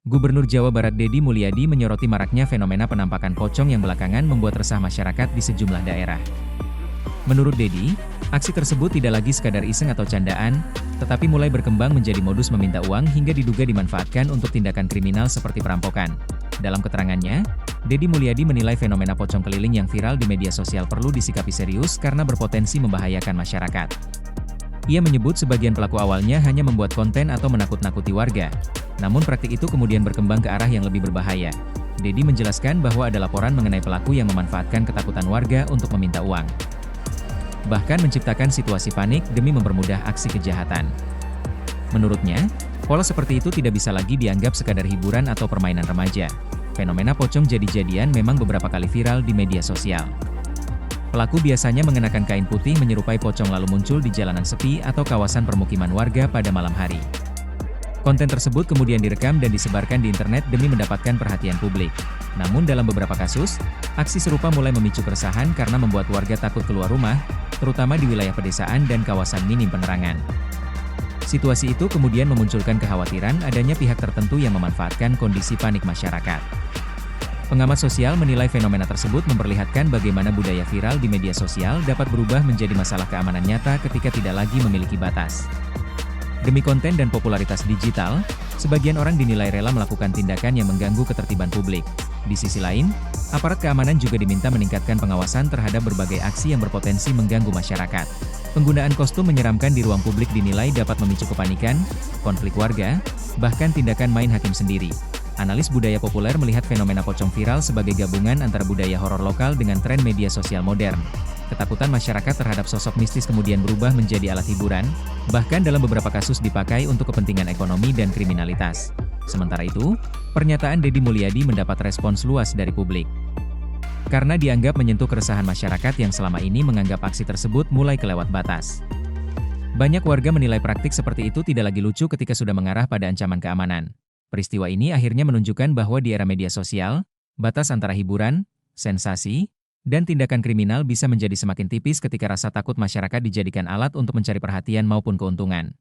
Gubernur Jawa Barat Deddy Mulyadi menyoroti maraknya fenomena penampakan pocong yang belakangan membuat resah masyarakat di sejumlah daerah. Menurut Deddy, aksi tersebut tidak lagi sekadar iseng atau candaan, tetapi mulai berkembang menjadi modus meminta uang hingga diduga dimanfaatkan untuk tindakan kriminal seperti perampokan. Dalam keterangannya, Deddy Mulyadi menilai fenomena pocong keliling yang viral di media sosial perlu disikapi serius karena berpotensi membahayakan masyarakat. Ia menyebut sebagian pelaku awalnya hanya membuat konten atau menakut-nakuti warga. Namun praktik itu kemudian berkembang ke arah yang lebih berbahaya. Deddy menjelaskan bahwa ada laporan mengenai pelaku yang memanfaatkan ketakutan warga untuk meminta uang. Bahkan menciptakan situasi panik demi mempermudah aksi kejahatan. Menurutnya, pola seperti itu tidak bisa lagi dianggap sekadar hiburan atau permainan remaja. Fenomena pocong jadi-jadian memang beberapa kali viral di media sosial. Pelaku biasanya mengenakan kain putih menyerupai pocong lalu muncul di jalanan sepi atau kawasan permukiman warga pada malam hari. Konten tersebut kemudian direkam dan disebarkan di internet demi mendapatkan perhatian publik. Namun dalam beberapa kasus, aksi serupa mulai memicu keresahan karena membuat warga takut keluar rumah, terutama di wilayah pedesaan dan kawasan minim penerangan. Situasi itu kemudian memunculkan kekhawatiran adanya pihak tertentu yang memanfaatkan kondisi panik masyarakat. Pengamat sosial menilai fenomena tersebut memperlihatkan bagaimana budaya viral di media sosial dapat berubah menjadi masalah keamanan nyata ketika tidak lagi memiliki batas. Demi konten dan popularitas digital, sebagian orang dinilai rela melakukan tindakan yang mengganggu ketertiban publik. Di sisi lain, aparat keamanan juga diminta meningkatkan pengawasan terhadap berbagai aksi yang berpotensi mengganggu masyarakat. Penggunaan kostum menyeramkan di ruang publik dinilai dapat memicu kepanikan, konflik warga, bahkan tindakan main hakim sendiri. Analis budaya populer melihat fenomena pocong viral sebagai gabungan antara budaya horor lokal dengan tren media sosial modern. Ketakutan masyarakat terhadap sosok mistis kemudian berubah menjadi alat hiburan, bahkan dalam beberapa kasus dipakai untuk kepentingan ekonomi dan kriminalitas. Sementara itu, pernyataan Deddy Mulyadi mendapat respons luas dari publik. Karena dianggap menyentuh keresahan masyarakat yang selama ini menganggap aksi tersebut mulai kelewat batas. Banyak warga menilai praktik seperti itu tidak lagi lucu ketika sudah mengarah pada ancaman keamanan. Peristiwa ini akhirnya menunjukkan bahwa di era media sosial, batas antara hiburan, sensasi, dan tindakan kriminal bisa menjadi semakin tipis ketika rasa takut masyarakat dijadikan alat untuk mencari perhatian maupun keuntungan.